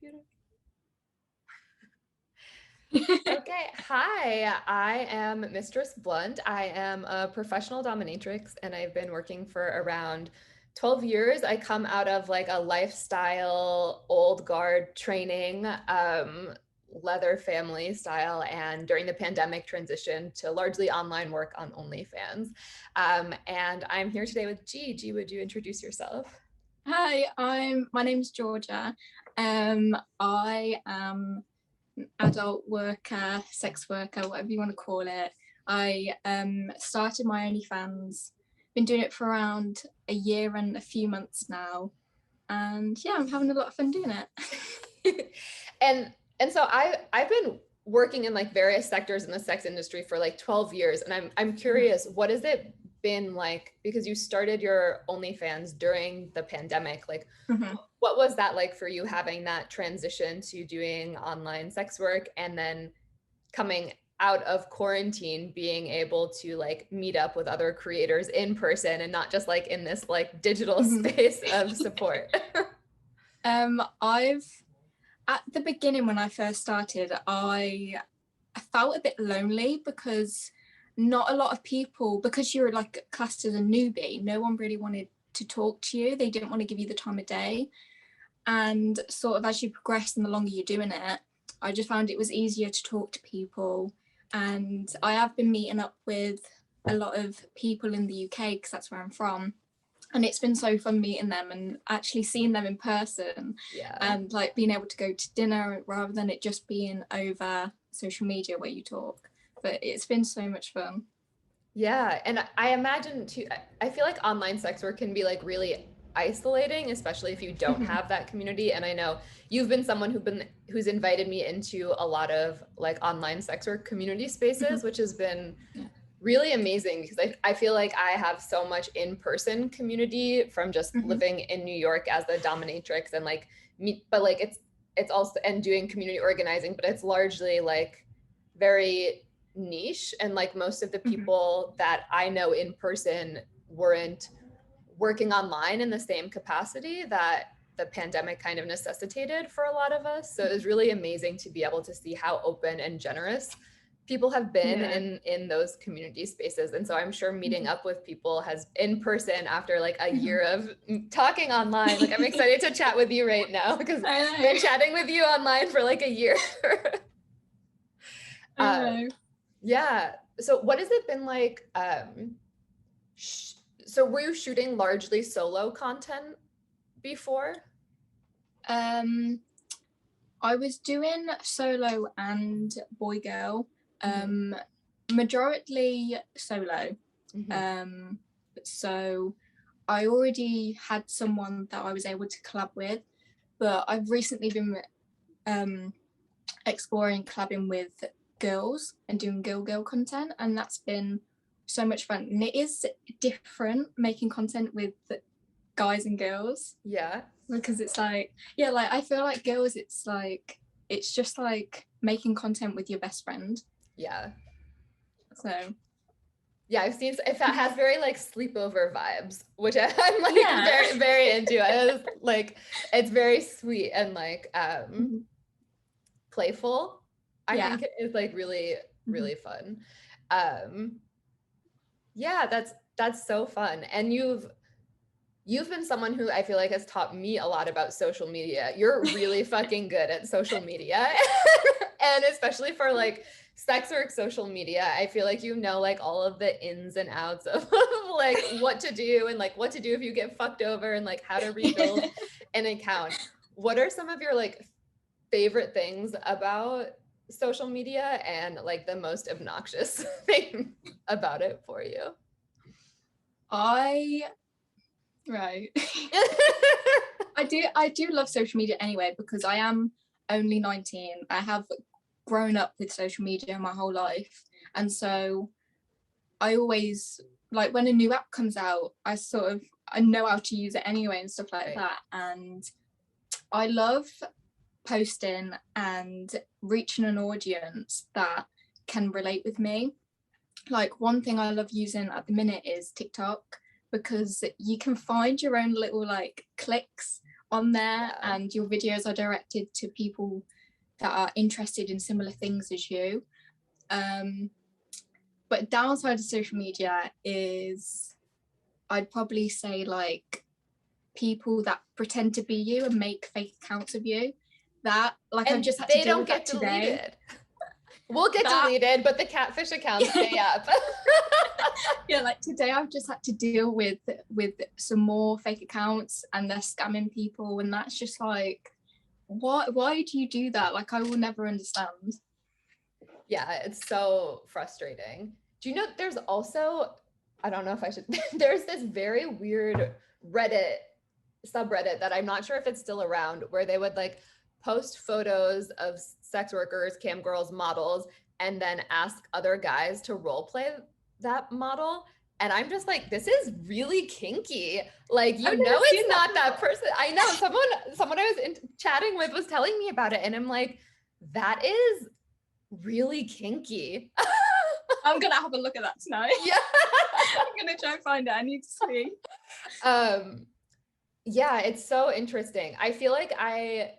computer. Okay, hi, I am Mistress Blunt. I am a professional dominatrix and I've been working for around 12 years. I come out of like a lifestyle old guard training, leather family style, and during the pandemic transitioned to largely online work on OnlyFans. And I'm here today with G. G, would you introduce yourself? Hi, my name's Georgia. I am an adult worker, sex worker, whatever you want to call it. I started my OnlyFans, been doing it for around a year and a few months now. And yeah, I'm having a lot of fun doing it. and so I've been working in like various sectors in the sex industry for like 12 years. And I'm curious, what has it been like, because you started your OnlyFans during the pandemic, like what was that like for you, having that transition to doing online sex work and then coming out of quarantine, being able to like meet up with other creators in person and not just like in this like digital space of support? At the beginning when I first started, I felt a bit lonely because not a lot of people, because you're like classed as a newbie, no one really wanted to talk to you. They didn't want to give you the time of day. And sort of as you progress and the longer you're doing it, I just found it was easier to talk to people. And I have been meeting up with a lot of people in the UK because that's where I'm from. And it's been so fun meeting them and actually seeing them in person. Yeah. And like being able to go to dinner rather than it just being over social media where you talk. But it's been so much fun. Yeah, and I imagine too, I feel like online sex work can be like really isolating, especially if you don't have that community. And I know you've been someone who's invited me into a lot of like online sex work community spaces, which has been really amazing because I feel like I have so much in-person community from just living in New York as a dominatrix and like me, but like it's also, and doing community organizing, but it's largely like very niche, and like most of the people that I know in person weren't working online in the same capacity that the pandemic kind of necessitated for a lot of us. So it was really amazing to be able to see how open and generous people have been in those community spaces. And so I'm sure meeting up with people has in person after like a year of talking online, like I'm excited to chat with you right now because I've been chatting with you online for like a year. Yeah. So what has it been like? So were you shooting largely solo content before? I was doing solo and boy girl, majority solo. So I already had someone that I was able to collab with, but I've recently been exploring collabing with girls and doing girl content, and that's been so much fun. And it is different making content with guys and girls. Yeah. Because it's like, yeah, like I feel like girls, it's like, it's just like making content with your best friend. Yeah. So yeah, I've seen it has very like sleepover vibes, which I'm like very, very into. It's like, it's very sweet and like playful. I think it is like really, really fun. Yeah, that's so fun. And you've been someone who I feel like has taught me a lot about social media. You're really fucking good at social media. And especially for like sex work social media, I feel like you know like all of the ins and outs of like what to do and like what to do if you get fucked over and like how to rebuild an account. What are some of your like favorite things about social media and like the most obnoxious thing about it for you? Right. I do love social media anyway because I am only 19. I have grown up with social media my whole life, and so I always like when a new app comes out, I know how to use it anyway and stuff like that. And I love posting and reaching an audience that can relate with me. Like one thing I love using at the minute is TikTok, because you can find your own little like clicks on there, and your videos are directed to people that are interested in similar things as you. But downside of social media is, I'd probably say, like, people that pretend to be you and make fake accounts of you. That, like, and I've just had to deal with that they don't get today. deleted. We'll get deleted, but the catfish accounts stay up. Yeah, like today I've just had to deal with some more fake accounts, and they're scamming people, and that's just like, why do you do that? Like, I will never understand. Yeah, it's so frustrating. Do you know there's also, I don't know if I should, there's this very weird Reddit subreddit that I'm not sure if it's still around, where they would like post photos of sex workers, cam girls, models, and then ask other guys to role play that model. And I'm just like, this is really kinky. Like, you know, it's not that person. I know someone I was chatting with was telling me about it, and I'm like, that is really kinky. I'm gonna have a look at that tonight. Yeah. I'm gonna try and find it. I need to see. Yeah, it's so interesting. I feel like I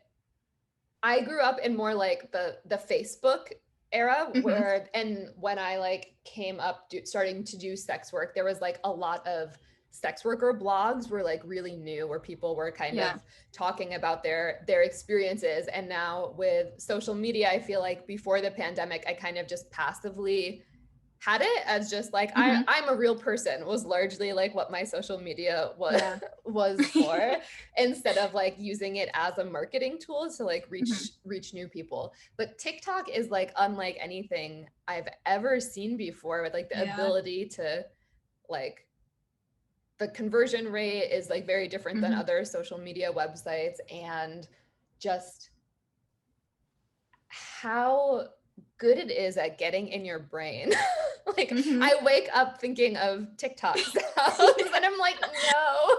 grew up in more like the Facebook era, where, and when I like came up starting to do sex work, there was like a lot of sex worker blogs were like really new, where people were kind of talking about their experiences. And now with social media, I feel like before the pandemic, I kind of just passively had it as just like, I'm a real person, was largely like what my social media was for, instead of like using it as a marketing tool to like reach new people. But TikTok is like unlike anything I've ever seen before, with like the ability to like, the conversion rate is like very different than other social media websites, and just how good it is at getting in your brain. Like, I wake up thinking of TikTok sounds and I'm like, no.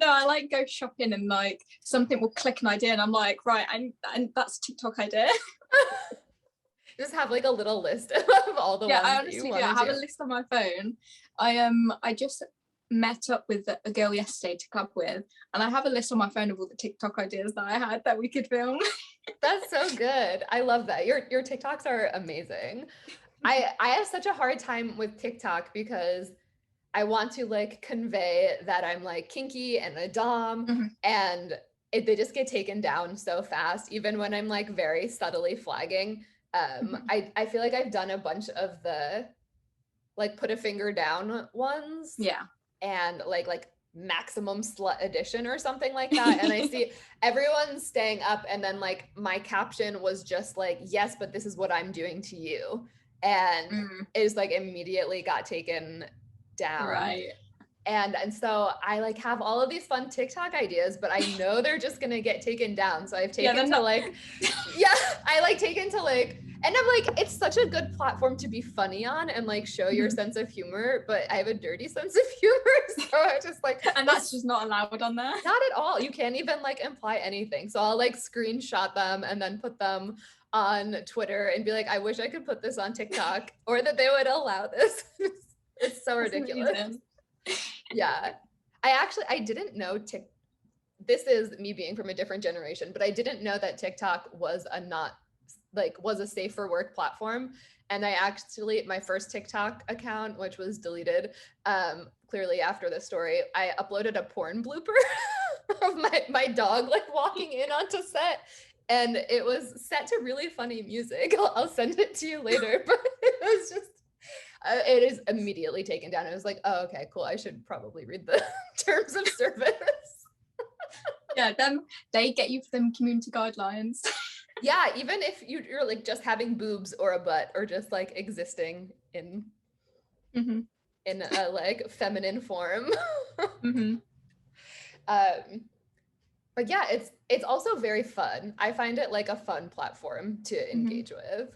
No, I like go shopping and like something will click an idea and I'm like, right, and that's a TikTok idea. Just have like a little list of all the ones I honestly do. I have a list on my phone. I just met up with a girl yesterday to club with, and I have a list on my phone of all the TikTok ideas that I had that we could film. That's so good. I love that. Your TikToks are amazing. I have such a hard time with TikTok because I want to like convey that I'm like kinky and a dom, and they just get taken down so fast, even when I'm like very subtly flagging. I feel like I've done a bunch of the like put a finger down ones. Yeah. And like maximum slut edition or something like that. And I see everyone staying up, and then like my caption was just like, yes, but this is what I'm doing to you. And it was like immediately got taken down. Right. And so I like have all of these fun TikTok ideas, but I know they're just gonna get taken down. So I've taken to like, I like taken to like, and I'm like, it's such a good platform to be funny on and like show your sense of humor, but I have a dirty sense of humor. So I just like, and that's just not allowed on there. Not at all. You can't even like imply anything. So I'll like screenshot them and then put them on Twitter and be like, I wish I could put this on TikTok, or that they would allow this. It's so ridiculous. Yeah. I didn't know this is me being from a different generation, but I didn't know that TikTok was a safe for work platform. And I actually, my first TikTok account, which was deleted clearly after the story, I uploaded a porn blooper of my dog like walking in onto set. And it was set to really funny music. I'll send it to you later, but it was just, it is immediately taken down. I was like, oh, okay, cool. I should probably read the terms of service. Yeah, they get you for them community guidelines. Yeah, even if you're like just having boobs or a butt, or just like existing in a like feminine form. But yeah, it's also very fun. I find it like a fun platform to engage with.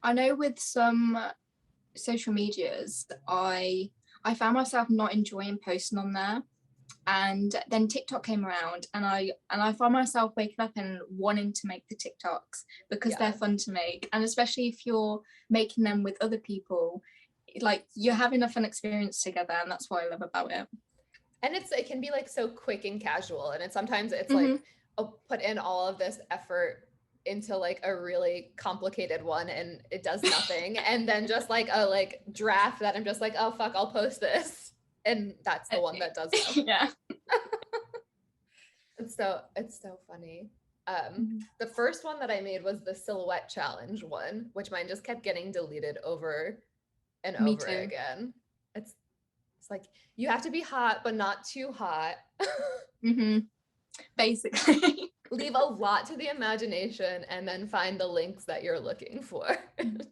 I know with some social medias, I found myself not enjoying posting on there, and then TikTok came around, and I found myself waking up and wanting to make the TikToks because they're fun to make, and especially if you're making them with other people, like you're having a fun experience together, and that's what I love about it. And it can be like so quick and casual, and sometimes it's Mhm. like, oh, put in all of this effort into like a really complicated one and it does nothing. And then just like a like draft that I'm just like, oh fuck, I'll post this. And that's the one that does well. Yeah. It's so funny. Mhm. The first one that I made was the silhouette challenge one, which mine just kept getting deleted over and Me over too. again. It's like you have to be hot but not too hot. Basically. Leave a lot to the imagination and then find the links that you're looking for. This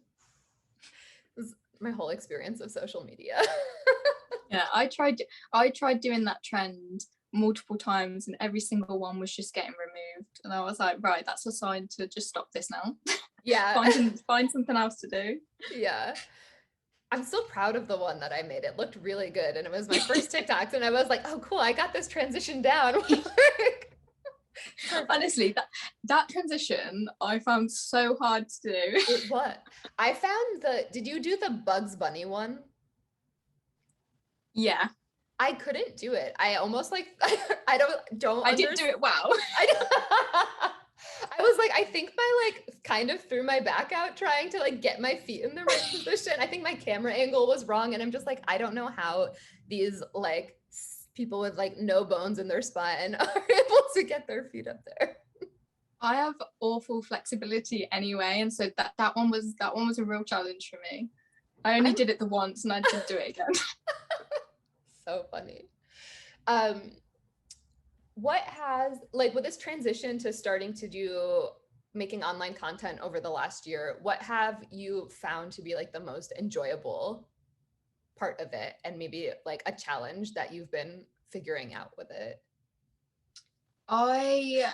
is my whole experience of social media. Yeah, I tried doing that trend multiple times and every single one was just getting removed. And I was like, right, that's a sign to just stop this now. Yeah. Find something else to do. Yeah. I'm still proud of the one that I made. It looked really good. And it was my first TikTok. And I was like, oh, cool. I got this transition down. Honestly, that transition I found so hard to do. What? I found did you do the Bugs Bunny one? Yeah. I couldn't do it. I almost like, I didn't do it well. I was like, I think my like kind of threw my back out trying to like get my feet in the right position. I think my camera angle was wrong. And I'm just like, I don't know how these like people with like no bones in their spine are able to get their feet up there. I have awful flexibility anyway. And so that one was a real challenge for me. I only did it the once and I didn't do it again. So funny. What has like with this transition to starting to do making online content over the last year, what have you found to be like the most enjoyable part of it, and maybe like a challenge that you've been figuring out with it? I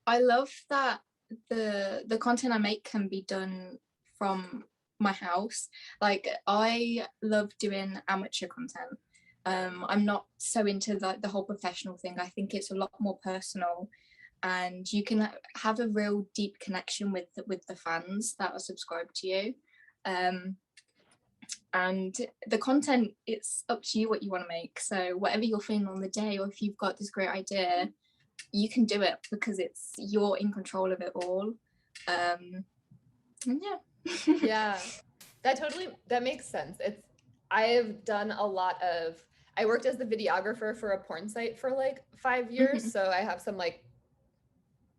love that the content I make can be done from my house. Like I love doing amateur content. I'm not so into the whole professional thing. I think it's a lot more personal and you can have a real deep connection with the fans that are subscribed to you. And the content, it's up to you what you want to make. So whatever you're feeling on the day, or if you've got this great idea, you can do it because you're in control of it all. And yeah. Yeah, that makes sense. I've done a lot of, I worked as the videographer for a porn site for like 5 years. So I have some like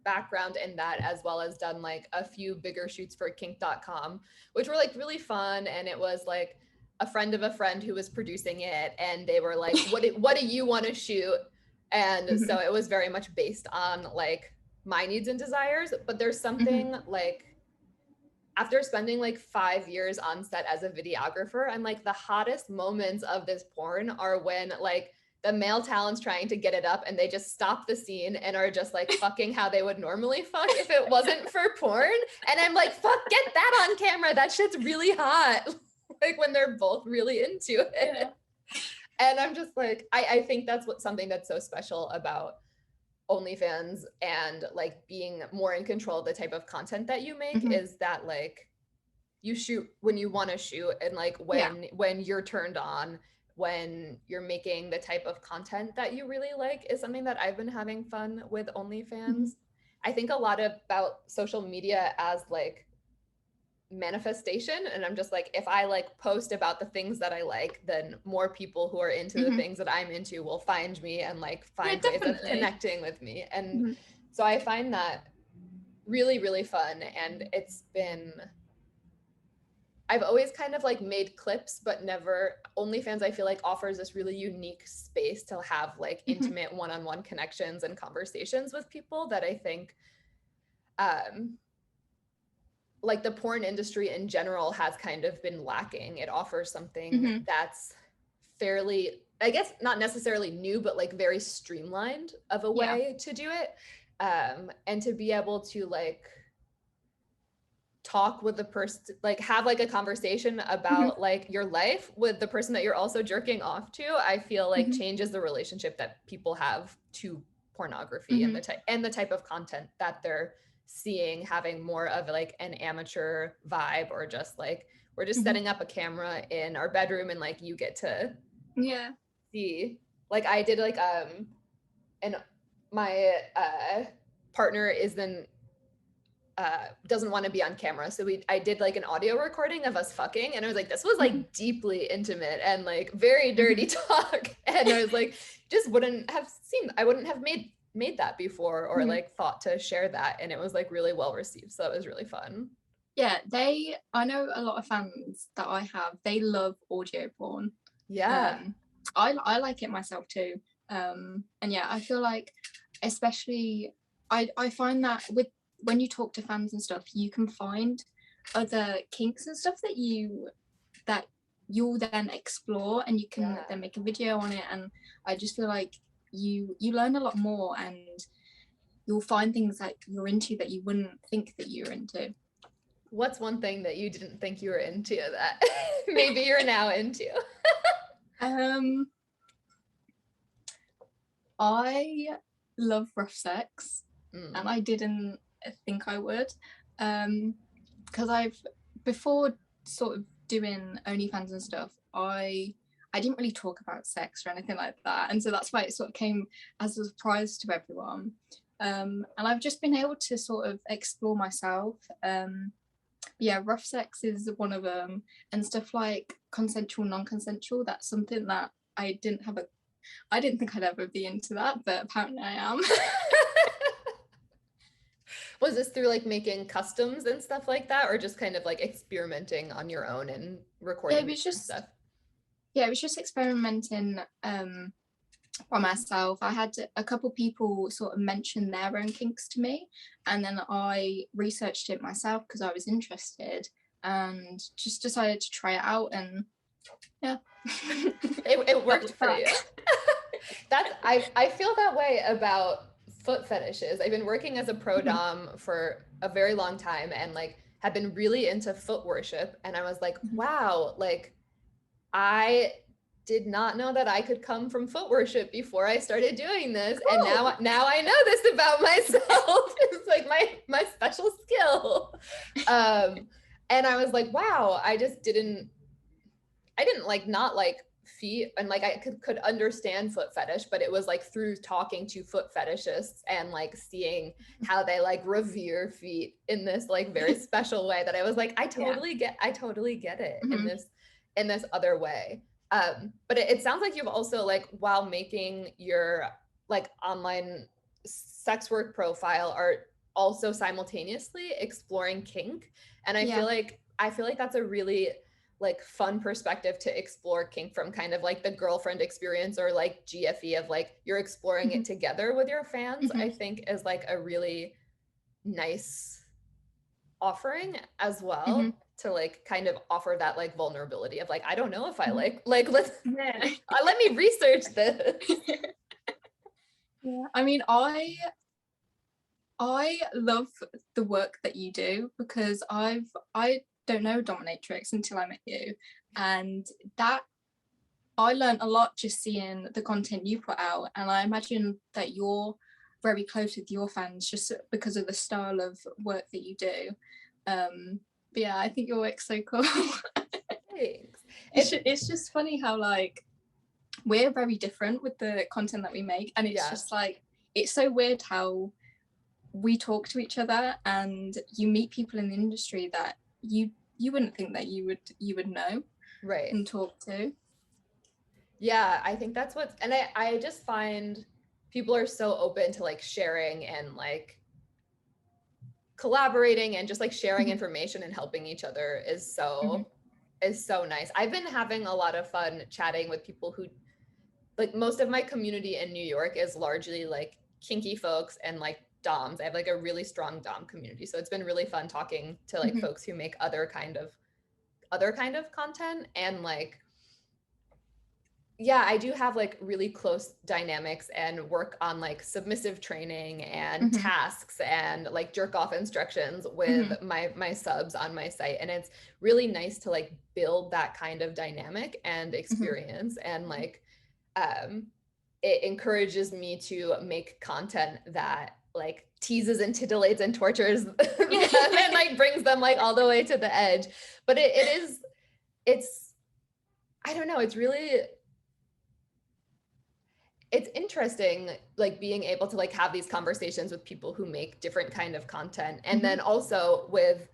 background in that, as well as done like a few bigger shoots for kink.com, which were like really fun. And it was like a friend of a friend who was producing it. And they were like, what do you want to shoot? And so it was very much based on like my needs and desires. But there's something like, after spending like 5 years on set as a videographer, I'm like, the hottest moments of this porn are when like the male talent's trying to get it up and they just stop the scene and are just like fucking how they would normally fuck if it wasn't for porn. And I'm like, fuck, get that on camera. That shit's really hot. Like when they're both really into it. Yeah. And I'm just like, I think that's something that's so special about OnlyFans and like being more in control of the type of content that you make is that like you shoot when you want to shoot, and like when you're turned on, when you're making the type of content that you really like is something that I've been having fun with OnlyFans. I think a lot about social media as like manifestation, and I'm just like, if I like post about the things that I like, then more people who are into the things that I'm into will find me and like find ways of connecting with me. And so I find that really, really fun. And I've always kind of like made clips, but never, OnlyFans I feel like offers this really unique space to have like intimate one-on-one connections and conversations with people that I think like the porn industry in general has kind of been lacking. It offers something that's fairly, I guess not necessarily new, but like very streamlined of a way to do it. And to be able to like talk with the person, like have like a conversation about like your life with the person that you're also jerking off to, I feel like changes the relationship that people have to pornography and the type of content that they're seeing, having more of like an amateur vibe, or just like we're just setting up a camera in our bedroom and like you get to see like I did like and my partner is then doesn't want to be on camera, so I did like an audio recording of us fucking, and I was like, this was like deeply intimate and like very dirty talk, and I was like, I wouldn't have made that before, or like thought to share that, and it was like really well received, so it was really fun. Yeah, I know a lot of fans that I have, they love audio porn. Yeah. I like it myself too. And yeah, I feel like especially I find that when you talk to fans and stuff, you can find other kinks and stuff that you'll then explore, and you can then make a video on it, and I just feel like you learn a lot more, and you'll find things that you're into that you wouldn't think that you're into. What's one thing that you didn't think you were into that maybe you're now into? I love rough sex, and I didn't think I would, because before sort of doing OnlyFans and stuff, I didn't really talk about sex or anything like that, and so that's why it sort of came as a surprise to everyone. And I've just been able to sort of explore myself. Yeah, rough sex is one of them, and stuff like consensual, non-consensual, that's something that I didn't think I'd ever be into that, but apparently I am. Was this through like making customs and stuff like that, or just kind of like experimenting on your own and recording stuff? Yeah, it was just experimenting by myself. I had a couple people sort of mention their own kinks to me, and then I researched it myself because I was interested, and just decided to try it out, and yeah. it worked for you. I feel that way about foot fetishes. I've been working as a pro dom for a very long time, and like have been really into foot worship, and I was like, wow, like I did not know that I could come from foot worship before I started doing this. Cool. And now I know this about myself. It's like my special skill. And I was like, wow, I didn't like not like feet, and like I could understand foot fetish, but it was like through talking to foot fetishists and like seeing how they like revere feet in this like very special way that I was like, I totally get it in this other way. But it sounds like you've also like, while making your like online sex work profile, are also simultaneously exploring kink. And I feel like that's a really like fun perspective to explore kink from, kind of like the girlfriend experience, or like GFE of like you're exploring it together with your fans. I think is like a really nice offering as well, to like kind of offer that like vulnerability of like, I don't know if I like let me research this. Yeah, I mean, I love the work that you do, because I don't know dominatrix until I met you, and that I learned a lot just seeing the content you put out, and I imagine that you're very close with your fans just because of the style of work that you do. But yeah, I think your work's so cool. Thanks. It's just funny how like we're very different with the content that we make, and it's just like, it's so weird how we talk to each other, and you meet people in the industry that you wouldn't think that you would know, right, and talk to. Yeah, I think that's and I just find people are so open to like sharing and like collaborating and just like sharing information and helping each other is so nice. I've been having a lot of fun chatting with people who, like, most of my community in New York is largely like kinky folks and like doms. I have like a really strong dom community, so it's been really fun talking to like folks who make other kind of content. And like, yeah, I do have like really close dynamics and work on like submissive training and tasks and like jerk off instructions with my subs on my site. And it's really nice to like build that kind of dynamic and experience. And like, it encourages me to make content that like teases and titillates and tortures them and like brings them like all the way to the edge. But it's I don't know, it's really, it's interesting, like being able to like have these conversations with people who make different kind of content. And then also with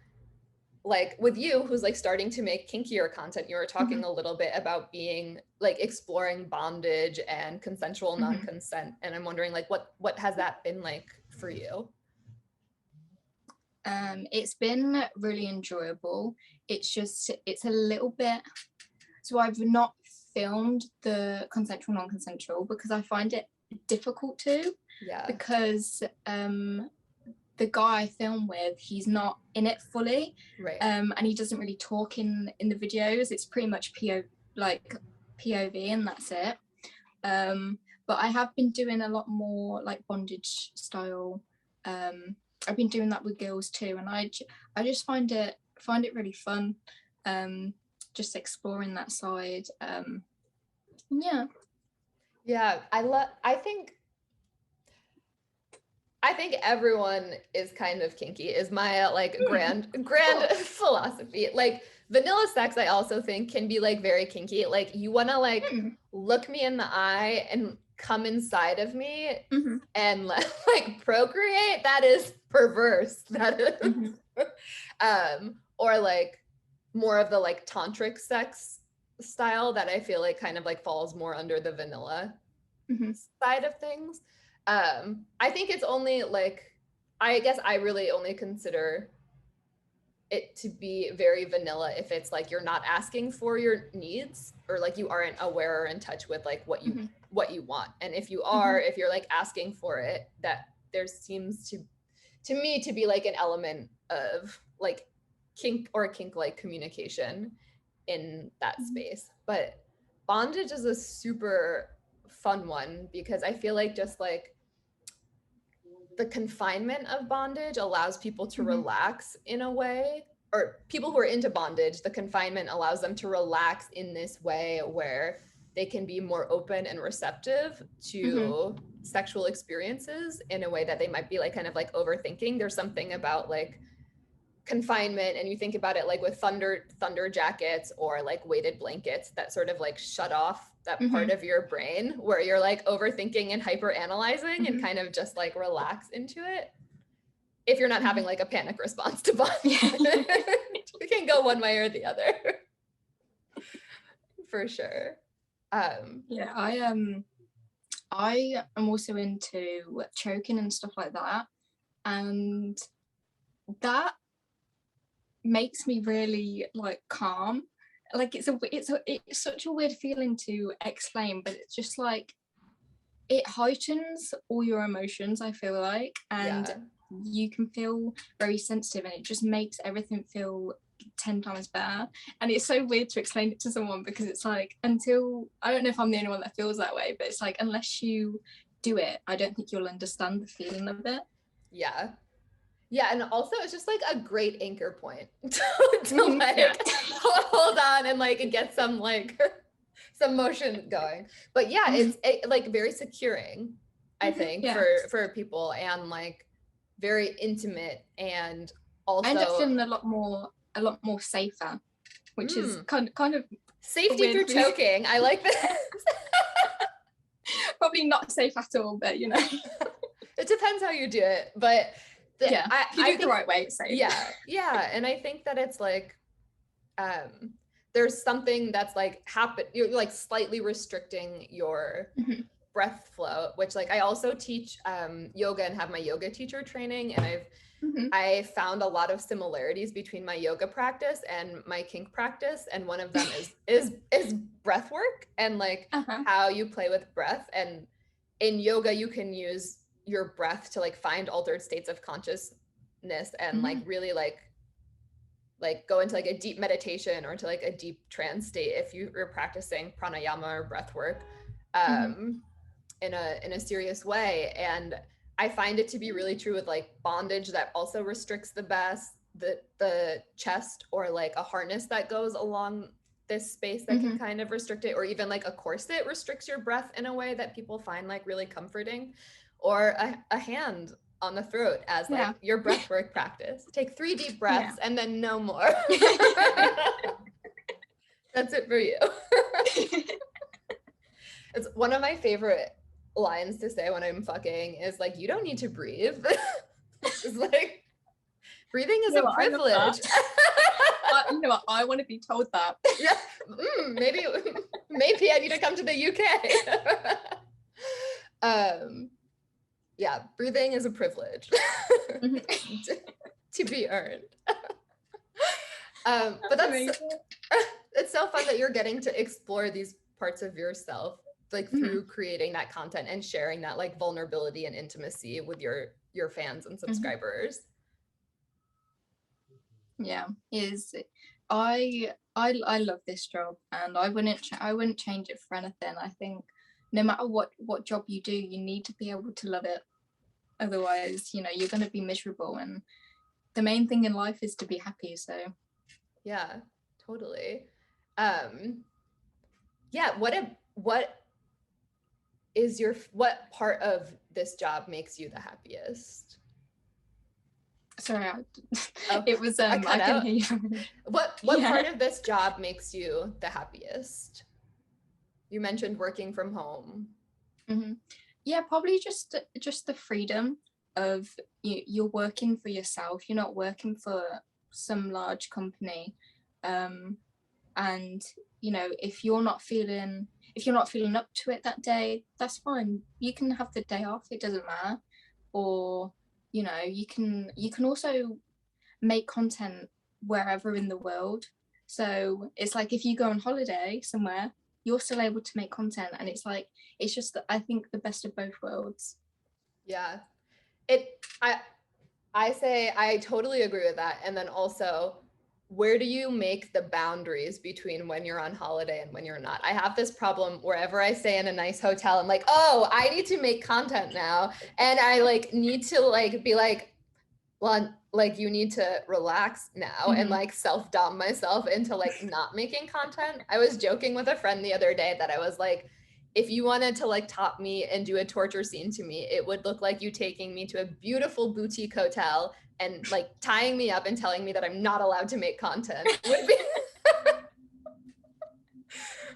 you, who's like starting to make kinkier content, you were talking a little bit about being like exploring bondage and consensual non-consent. And I'm wondering like, what has that been like for you? It's been really enjoyable. It's a little bit, so I've not filmed the consensual non-consensual because I find it difficult to, because the guy I film with, he's not in it fully, right? And he doesn't really talk in the videos. It's pretty much POV and that's it. But I have been doing a lot more like bondage style. I've been doing that with girls too, and I just find it really fun, just exploring that side. I think everyone is kind of kinky, is my like grand philosophy. Like vanilla sex, I also think can be like very kinky. Like you want to like look me in the eye and come inside of me and like procreate. That is perverse. That is or like more of the like tantric sex style that I feel like kind of like falls more under the vanilla side of things. I think it's only like, I guess I really only consider it to be very vanilla if it's like you're not asking for your needs, or like you aren't aware or in touch with like what you want. And if you are, if you're like asking for it, that there seems to me to be like an element of like kink or kink-like communication in that space. But bondage is a super fun one because I feel like just like the confinement of bondage allows people to relax in a way, or people who are into bondage, the confinement allows them to relax in this way where they can be more open and receptive to sexual experiences in a way that they might be like kind of like overthinking. There's something about like confinement, and you think about it like with thunder jackets or like weighted blankets that sort of like shut off that part of your brain where you're like overthinking and hyper analyzing and kind of just like relax into it. If you're not having like a panic response to bondage, we can go one way or the other for sure. I am also into choking and stuff like that, and that makes me really like calm. Like it's such a weird feeling to explain, but it's just like it heightens all your emotions, I feel like, and you can feel very sensitive, and it just makes everything feel 10 times better. And it's so weird to explain it to someone because it's like, until, I don't know if I'm the only one that feels that way, but it's like unless you do it, I don't think you'll understand the feeling of it. Yeah, and also it's just like a great anchor point to like hold on and like get some like some motion going. But yeah, it's like very securing, I think, for people, and like very intimate, and also I end up feeling a lot more safer, which is kind of safety through choking. I like this. Probably not safe at all, but you know. It depends how you do it, but if you do it the right way, it's safe. Yeah, and I think that it's like there's something that's like you're like slightly restricting your breath flow, which like I also teach yoga and have my yoga teacher training, and I found a lot of similarities between my yoga practice and my kink practice, and one of them is breath work and like how you play with breath. And in yoga you can use your breath to like find altered states of consciousness and like really like go into like a deep meditation or into like a deep trance state if you're practicing pranayama or breath work in a serious way. And I find it to be really true with like bondage that also restricts the chest, or like a harness that goes along this space that can kind of restrict it, or even like a corset restricts your breath in a way that people find like really comforting, or a hand on the throat as like your breath work practice. Take 3 deep breaths and then no more. That's it for you. It's one of my favorite lines to say when I'm fucking is like, you don't need to breathe. It's like, breathing is a privilege. You know what? I want to be told that. Yeah, maybe I need to come to the UK. Yeah, breathing is a privilege to be earned. But that's it's so fun that you're getting to explore these parts of yourself, like through creating that content and sharing that like vulnerability and intimacy with your fans and subscribers. Yeah, I love this job, and I wouldn't change it for anything. I think no matter what job you do, you need to be able to love it. Otherwise, you know, you're going to be miserable, and the main thing in life is to be happy. So yeah, totally. Yeah, what part of this job makes you the happiest? Sorry, it was I can hear you. What part of this job makes you the happiest? You mentioned working from home. Yeah, probably just the freedom of you're working for yourself. You're not working for some large company, and you know, if you're not feeling up to it that day, that's fine. You can have the day off. It doesn't matter. Or you know, you can also make content wherever in the world. So it's like if you go on holiday somewhere, you're still able to make content, and it's like it's just I think the best of both worlds. Yeah, I say I totally agree with that. And then also, where do you make the boundaries between when you're on holiday and when you're not? I have this problem wherever I stay in a nice hotel, I'm like, oh, I need to make content now. And I like need to like be like, well, like you need to relax now and like self-dom myself into like not making content. I was joking with a friend the other day that I was like, if you wanted to like top me and do a torture scene to me, it would look like you taking me to a beautiful boutique hotel and like tying me up and telling me that I'm not allowed to make content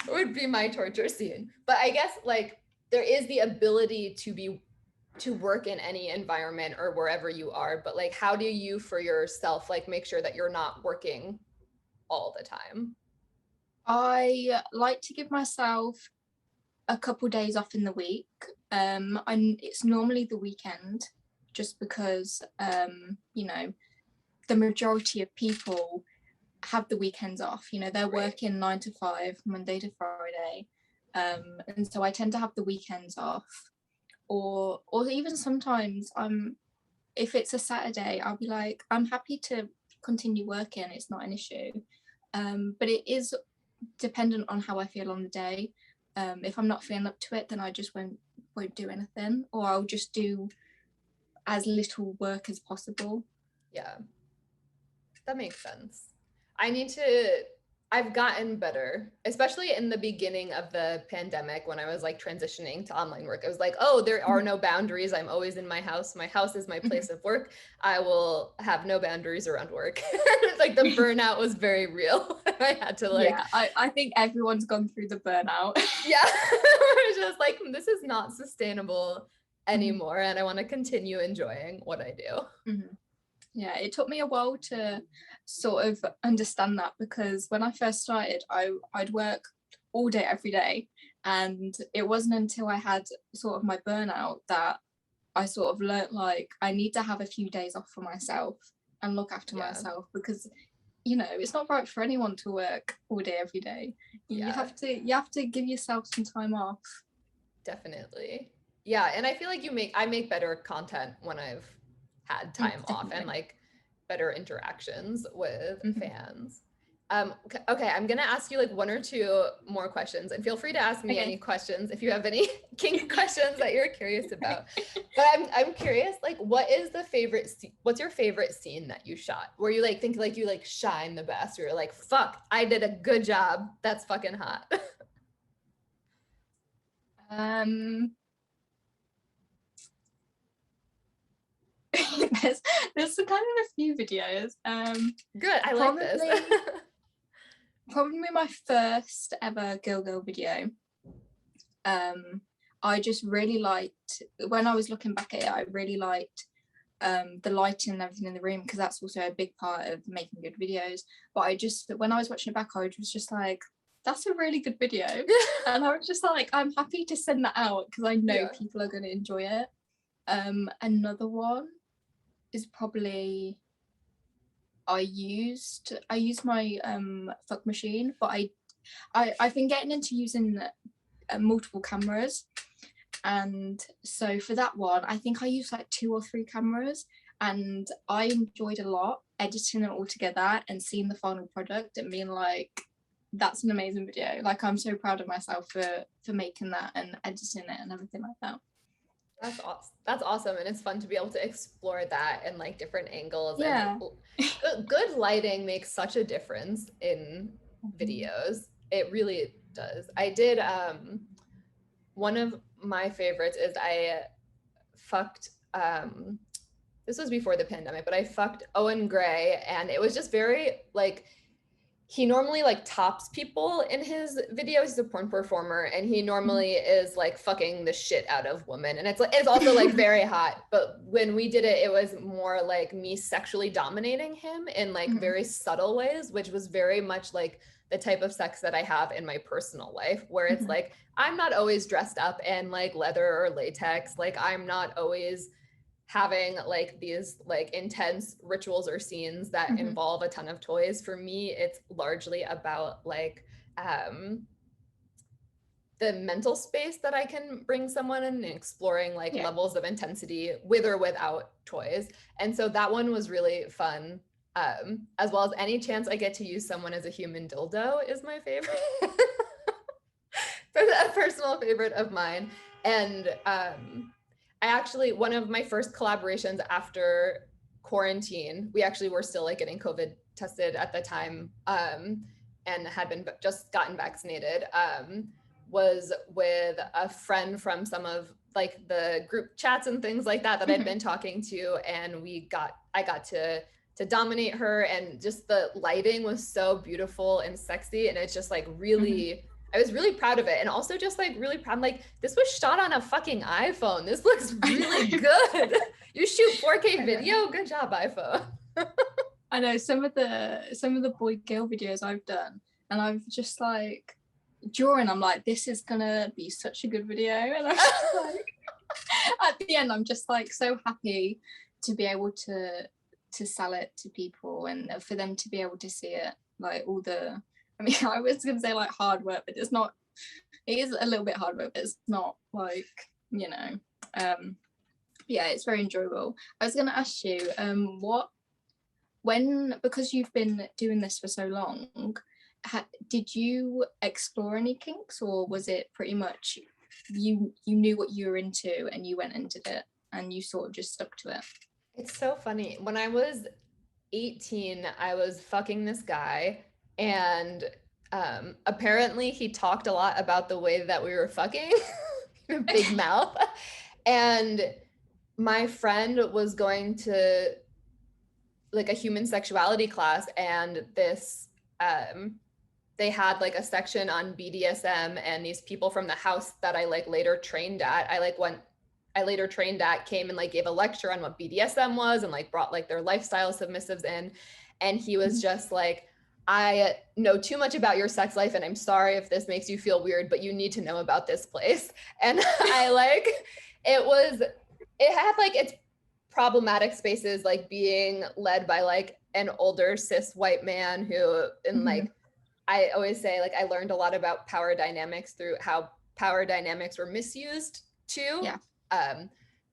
would be my torture scene. But I guess like there is the ability to work in any environment or wherever you are, but like how do you for yourself like make sure that you're not working all the time? I like to give myself a couple days off in the week. It's normally the weekend, just because you know, the majority of people have the weekends off. You know, they're working 9 to 5 Monday to Friday, and so I tend to have the weekends off. Or even sometimes if it's a Saturday, I'll be like, I'm happy to continue working, it's not an issue. But it is dependent on how I feel on the day. If I'm not feeling up to it, then I just won't do anything, or I'll just do as little work as possible. Yeah, that makes sense. I've gotten better, especially in the beginning of the pandemic when I was like transitioning to online work. I was like, oh, there are no boundaries. I'm always in my house. My house is my place of work. I will have no boundaries around work. Like the burnout was very real. I had to like, yeah, I think everyone's gone through the burnout. Yeah, it's just like, this is not sustainable anymore. And I want to continue enjoying what I do. Yeah, it took me a while to sort of understand that, because when I first started, I'd work all day every day, and it wasn't until I had sort of my burnout that I sort of learnt like I need to have a few days off for myself and look after myself, because you know, it's not right for anyone to work all day every day. You have to give yourself some time off. Definitely. Yeah, and I feel like I make better content when I've had time off and like better interactions with fans. Okay, I'm gonna ask you like one or two more questions, and feel free to ask me any questions if you have any kink questions that you're curious about. But I'm curious, like, what's your favorite scene that you shot? Where you like think like you like shine the best, or you're like, fuck, I did a good job. That's fucking hot. There's kind of a few videos. Good, I like this. Probably my first ever girl video. I just really liked, when I was looking back at it, I really liked the lighting and everything in the room, because that's also a big part of making good videos. But I just, when I was watching it back, I was just like, that's a really good video. And I was just like, I'm happy to send that out because I know people are going to enjoy it. Another one is probably, I used my fuck machine, but I've been getting into using multiple cameras. And so for that one, I think I used like 2 or 3 cameras, and I enjoyed a lot editing it all together and seeing the final product and being like, that's an amazing video. Like, I'm so proud of myself for making that and editing it and everything like that. That's awesome. And it's fun to be able to explore that in like different angles. Yeah. And good lighting makes such a difference in videos. It really does. I did, one of my favorites is I fucked, this was before the pandemic, but I fucked Owen Gray, and it was just very like, he normally like tops people in his videos. He's a porn performer, and he normally is like fucking the shit out of women, and it's also like very hot. But when we did it, it was more like me sexually dominating him in like very subtle ways, which was very much like the type of sex that I have in my personal life, where it's like, I'm not always dressed up in like leather or latex. Like, I'm not always having like these like intense rituals or scenes that involve a ton of toys. For me, it's largely about like the mental space that I can bring someone in, and exploring like levels of intensity with or without toys. And so that one was really fun. As well as any chance I get to use someone as a human dildo is my favorite. A personal favorite of mine. And I actually, one of my first collaborations after quarantine, we actually were still like getting COVID tested at the time, and had been just gotten vaccinated, was with a friend from some of like the group chats and things like that I'd been talking to, and I got to dominate her, and just the lighting was so beautiful and sexy, and it's just like really, I was really proud of it. And also just like really proud, like, this was shot on a fucking iPhone. This looks really good. You shoot 4K video? Good job, iPhone. I know some of the boy girl videos I've done, and I've just like drawing, I'm like, this is gonna be such a good video. And I'm just like, at the end, I'm just like so happy to be able to sell it to people, and for them to be able to see it, like all the, I mean, I was going to say like hard work, but it's not, it is a little bit hard work, but it's not like, you know, yeah, it's very enjoyable. I was going to ask you, because you've been doing this for so long, did you explore any kinks, or was it pretty much you knew what you were into and you went and did it and you sort of just stuck to it? It's so funny. When I was 18, I was fucking this guy, and apparently he talked a lot about the way that we were fucking. Big mouth. And my friend was going to like a human sexuality class, and this they had like a section on BDSM, and these people from the house that I like later trained at, came and like gave a lecture on what BDSM was, and like brought like their lifestyle submissives in. And he was just like, I know too much about your sex life, and I'm sorry if this makes you feel weird, but you need to know about this place. And I like, it had like its problematic spaces, like being led by like an older cis white man who, and like, I always say, like, I learned a lot about power dynamics through how power dynamics were misused too. Yeah.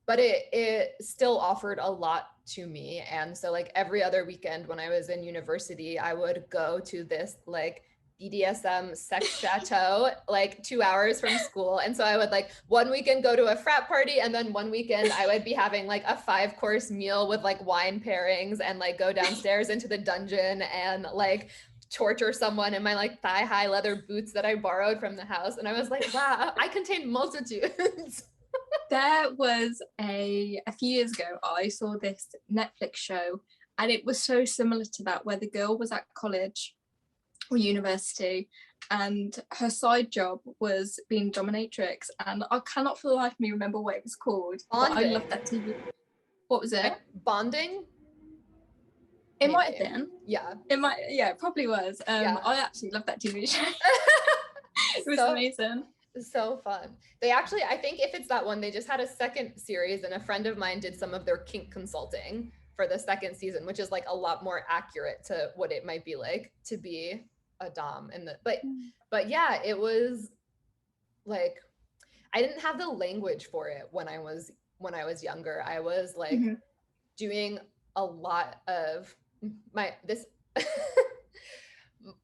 But it still offered a lot to me. And so like every other weekend when I was in university, I would go to this like BDSM sex chateau, like 2 hours from school. And so I would like one weekend go to a frat party, and then one weekend I would be having like a 5-course meal with like wine pairings, and like go downstairs into the dungeon and like torture someone in my like thigh-high leather boots that I borrowed from the house. And I was like, wow, I contain multitudes. There was a few years ago, I saw this Netflix show, and it was so similar to that, where the girl was at college or university, and her side job was being dominatrix, and I cannot for the life of me remember what it was called. Bonding. But I love that TV. What was it? Like bonding? It Maybe. might have been. Yeah. It probably was. Yeah. I actually love that TV show. It was amazing. So fun. They actually, I think if it's that one, they just had a second series, and a friend of mine did some of their kink consulting for the second season, which is like a lot more accurate to what it might be like to be a dom in the but yeah, it was like I didn't have the language for it when I was younger. I was like doing a lot of this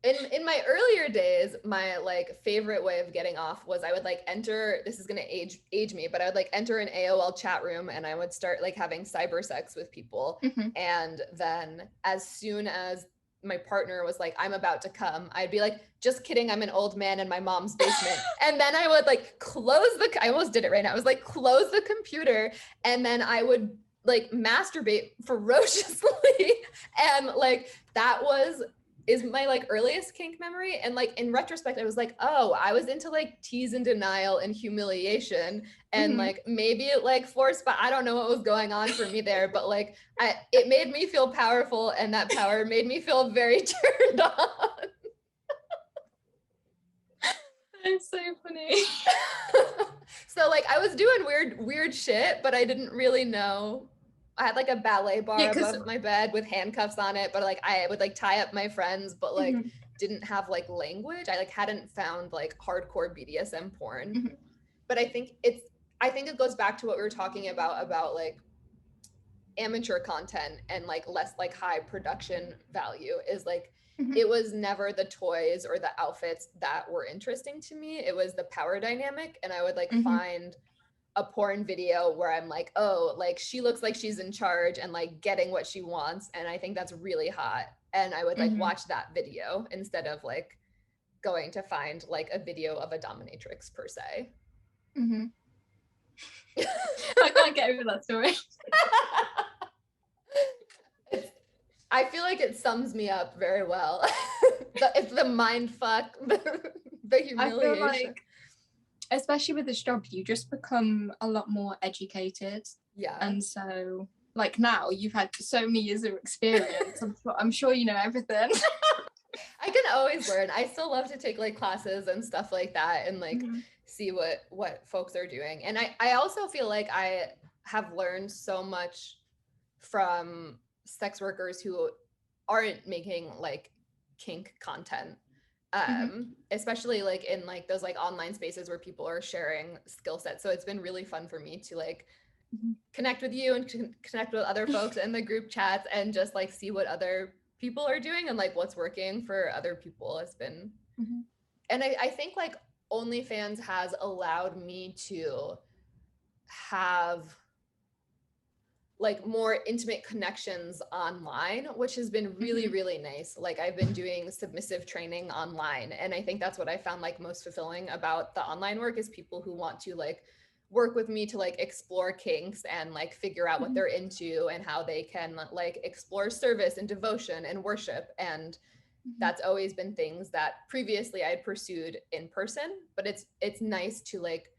in my earlier days. My like favorite way of getting off was I would like enter, this is gonna age me, but I would like enter an AOL chat room and I would start like having cyber sex with people. And then as soon as my partner was like, I'm about to come, I'd be like, just kidding, I'm an old man in my mom's basement. And then I would like I almost did it right now. I was like, close the computer, and then I would like masturbate ferociously. And like that is my like earliest kink memory. And like in retrospect, I was like, oh, I was into like tease and denial and humiliation, and like maybe it like forced, but I don't know what was going on for me there. But like it made me feel powerful, and that power made me feel very turned on. It's so funny. So like I was doing weird shit, but I didn't really know. I had like a ballet bar above my bed with handcuffs on it, but like I would like tie up my friends, but like didn't have like language. I like hadn't found like hardcore BDSM porn. But I think it goes back to what we were talking about like amateur content and like less like high production value is like it was never the toys or the outfits that were interesting to me. It was the power dynamic, and I would like find a porn video where I'm like, oh, like she looks like she's in charge and like getting what she wants, and I think that's really hot, and I would like watch that video instead of like going to find like a video of a dominatrix per se. I can't get over that story. I feel like it sums me up very well. It's the mind fuck, the humiliation. I feel like, especially with this job, you just become a lot more educated. Yeah. And so, like now, you've had so many years of experience. I'm sure you know everything. I can always learn. I still love to take like classes and stuff like that, and like see what folks are doing. And I also feel like I have learned so much from sex workers who aren't making like kink content. Especially like in like those like online spaces where people are sharing skill sets. So it's been really fun for me to like connect with you and connect with other folks in the group chats and just like see what other people are doing and like what's working for other people has been. And I think like OnlyFans has allowed me to have like more intimate connections online, which has been really, really nice. Like I've been doing submissive training online. And I think that's what I found like most fulfilling about the online work is people who want to like work with me to like explore kinks and like figure out what they're into and how they can like explore service and devotion and worship. And that's always been things that previously I had pursued in person, but it's nice to like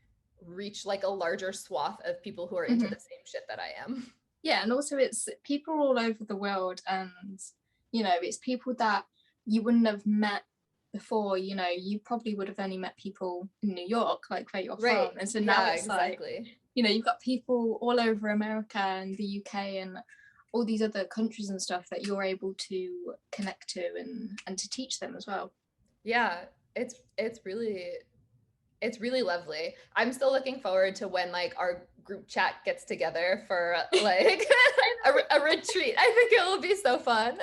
reach like a larger swath of people who are into the same shit that I am. Yeah, and also it's people all over the world, and you know, it's people that you wouldn't have met before. You know, you probably would have only met people in New York, like where you're from, and so now it's like, you know, you've got people all over America and the UK and all these other countries and stuff that you're able to connect to and to teach them as well. Yeah, it's really lovely. I'm still looking forward to when like our group chat gets together for like a retreat. I think it will be so fun.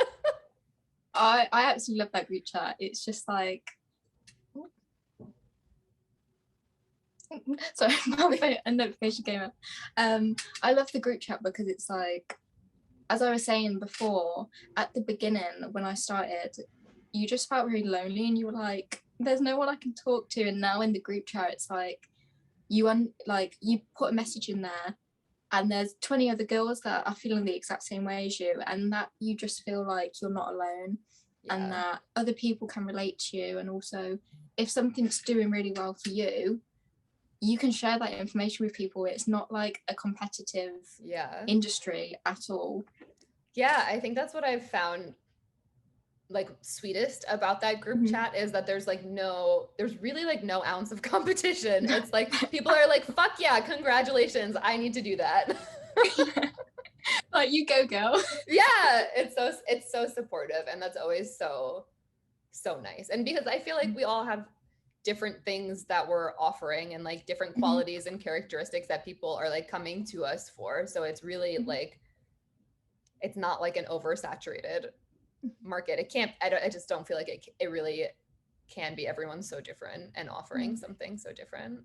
I absolutely love that group chat. It's just like, sorry, a notification came up. I love the group chat because it's like, as I was saying before, at the beginning when I started, you just felt really lonely and you were like, there's no one I can talk to. And now in the group chat, it's like you put a message in there and there's 20 other girls that are feeling the exact same way as you, and that you just feel like you're not alone. and that other people can relate to you. And also, if something's doing really well for you, you can share that information with people. It's not like a competitive industry at all. Yeah, I think that's what I've found like sweetest about that group chat is that there's really like no ounce of competition. It's like people are like, fuck yeah, congratulations, I need to do that. Like, you go girl. Yeah, it's so supportive, and that's always so nice. And because I feel like we all have different things that we're offering and like different qualities and characteristics that people are like coming to us for, so it's really like it's not like an oversaturated market. I just don't feel like it really can be. Everyone's so different and offering something so different.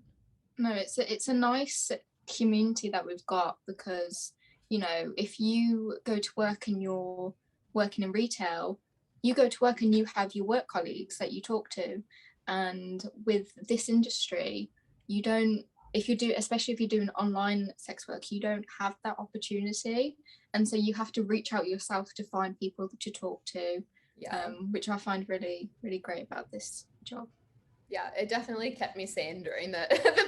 No, it's a nice community that we've got, because, you know, if you go to work and you're working in retail, you go to work and you have your work colleagues that you talk to. And with this industry, you don't, especially if you're doing online sex work, you don't have that opportunity. And so you have to reach out yourself to find people to talk to, which I find really, really great about this job. Yeah, it definitely kept me sane during the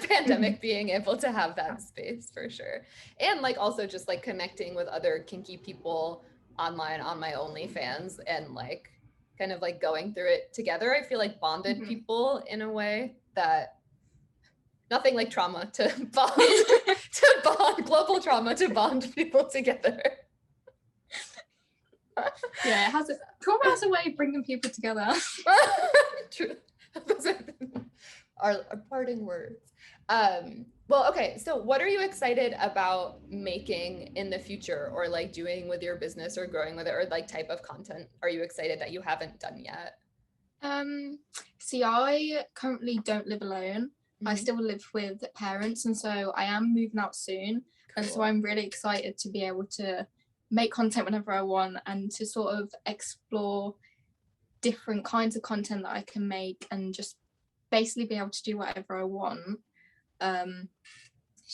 pandemic, being able to have that space for sure. And like also just like connecting with other kinky people online on my OnlyFans and like kind of like going through it together. I feel like bonded people in a way that nothing like trauma to bond, global trauma to bond people together. Yeah, trauma has a way of bringing people together. True. Those are our parting words. Well, okay, so what are you excited about making in the future, or like doing with your business or growing with it, or like type of content are you excited that you haven't done yet? See, I currently don't live alone. I still live with parents, and so I am moving out soon. Cool. And so I'm really excited to be able to make content whenever I want, and to sort of explore different kinds of content that I can make, and just basically be able to do whatever I want.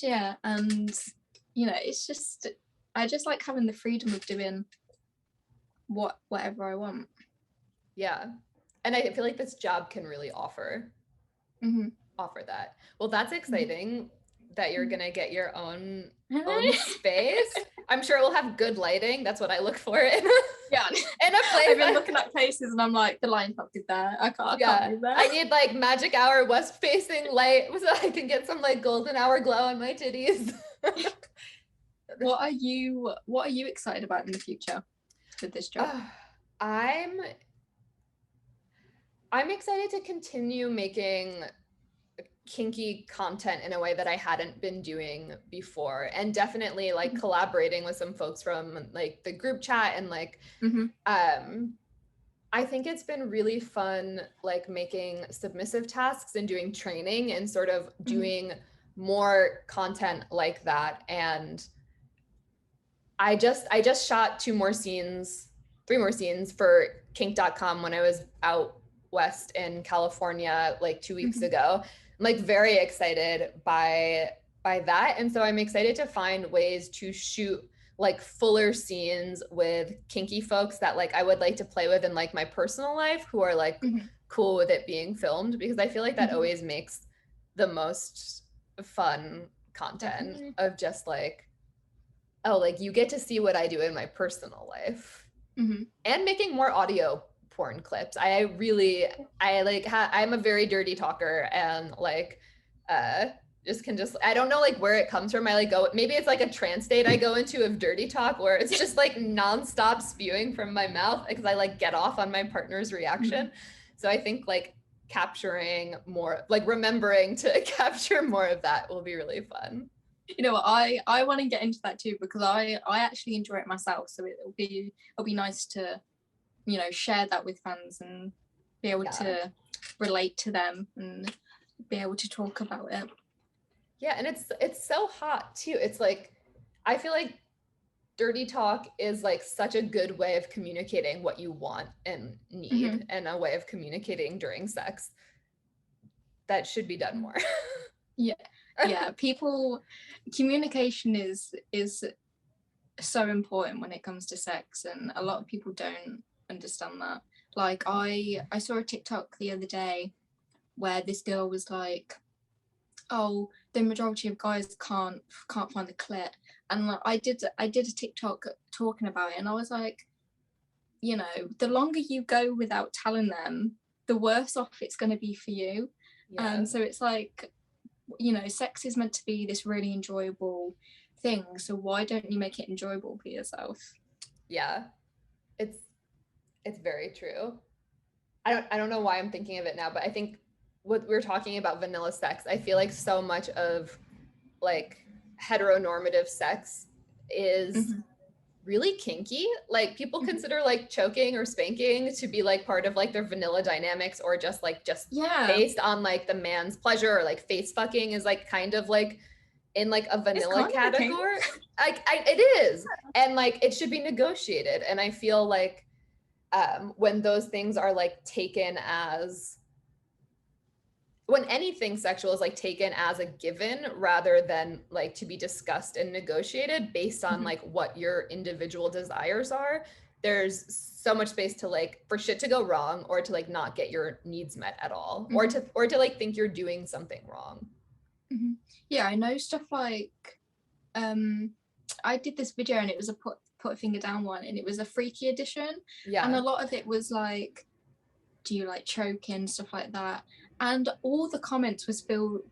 Yeah, and you know, I just like having the freedom of doing whatever I want. Yeah, and I feel like this job can really offer that. Well, that's exciting that you're gonna get your own space. I'm sure it will have good lighting. That's what I look for in yeah. In a place. I've been looking at places and I'm like, the line's not good there. I can't move there. I need like magic hour west facing light so I can get some like golden hour glow on my titties. What are you excited about in the future with this job? I'm excited to continue making kinky content in a way that I hadn't been doing before, and definitely like collaborating with some folks from like the group chat, and like I think it's been really fun like making submissive tasks and doing training and sort of doing more content like that. And I just shot 3 more scenes for kink.com when I was out west in California like 2 weeks ago. I'm like very excited by that. And so I'm excited to find ways to shoot like fuller scenes with kinky folks that like I would like to play with in like my personal life, who are like cool with it being filmed, because I feel like that always makes the most fun content of just like, oh, like you get to see what I do in my personal life. And making more audio porn clips. I'm a very dirty talker, and like I don't know like where it comes from. I like go, maybe it's like a trance state I go into of dirty talk, where it's just like nonstop spewing from my mouth because I like get off on my partner's reaction. So I think like capturing more, like remembering to capture more of that will be really fun. You know what, I want to get into that too, because I actually enjoy it myself. So it'll be nice to, you know, share that with fans and be able to relate to them and be able to talk about it. Yeah, and it's so hot too. It's like, I feel like dirty talk is like such a good way of communicating what you want and need, and a way of communicating during sex that should be done more. Yeah, communication is so important when it comes to sex, and a lot of people don't understand that. Like I saw a TikTok the other day where this girl was like, oh, the majority of guys can't find the clit. And like, I did a TikTok talking about it, and I was like, you know, the longer you go without telling them, the worse off it's going to be for you. Yeah. So it's like, you know, sex is meant to be this really enjoyable thing, so why don't you make it enjoyable for yourself? Yeah, it's very true. I don't know why I'm thinking of it now, but I think what we're talking about vanilla sex, I feel like so much of like heteronormative sex is really kinky. Like people consider like choking or spanking to be like part of like their vanilla dynamics, or just Yeah, based on like the man's pleasure, or like face fucking is like kind of like in like a vanilla category. Like it is, and like it should be negotiated. And I feel like when those things are like taken as, when anything sexual is like taken as a given rather than like to be discussed and negotiated based on like what your individual desires are, there's so much space to like for shit to go wrong, or to like not get your needs met at all, or to like think you're doing something wrong. Yeah, I know stuff like I did this video and it was a put a finger down one, and it was a freaky edition. Yeah. And a lot of it was like, do you like choking, stuff like that. And all the comments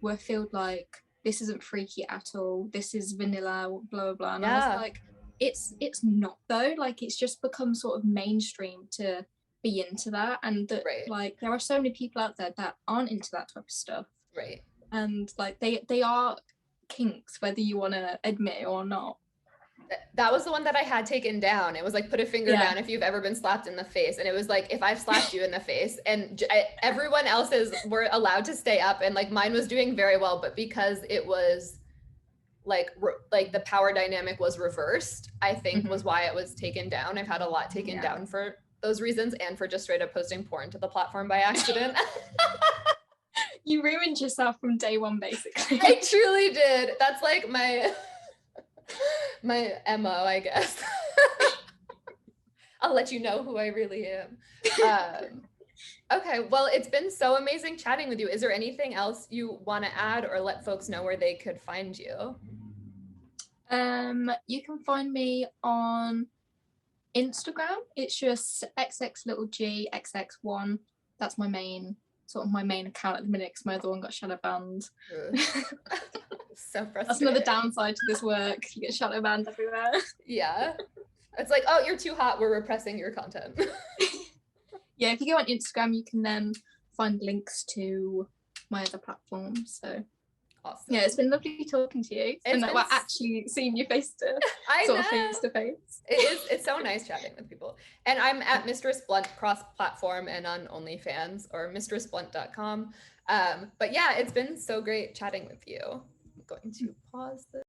were filled like, this isn't freaky at all, this is vanilla, blah blah blah. And I was like, it's not though. Like it's just become sort of mainstream to be into that, and that like there are so many people out there that aren't into that type of stuff. Right. And like they are kinks, whether you want to admit it or not. That was the one that I had taken down. It was like, put a finger down if you've ever been slapped in the face. And it was like, if I've slapped you in the face, and everyone else's were allowed to stay up, and like mine was doing very well, but because it was like the power dynamic was reversed, I think was why it was taken down. I've had a lot taken down for those reasons, and for just straight up posting porn to the platform by accident. You ruined yourself from day one, basically. I truly did. That's like my MO, I guess. I'll let you know who I really am. Okay, well, it's been so amazing chatting with you. Is there anything else you want to add, or let folks know where they could find you? You can find me on Instagram. It's just xxLittleGee xx1. That's my main account at the minute, because my other one got shadow banned. So frustrating. That's another downside to this work. You get shadow banned everywhere. Yeah. It's like, oh, you're too hot, we're repressing your content. Yeah, if you go on Instagram, you can then find links to my other platforms. So awesome. Yeah, it's been lovely talking to you. And that we're actually seeing you face to face. It's so nice chatting with people. And I'm at Mistress Blunt cross-platform and on OnlyFans, or mistressblunt.com. But yeah, it's been so great chatting with you. I'm going to pause this.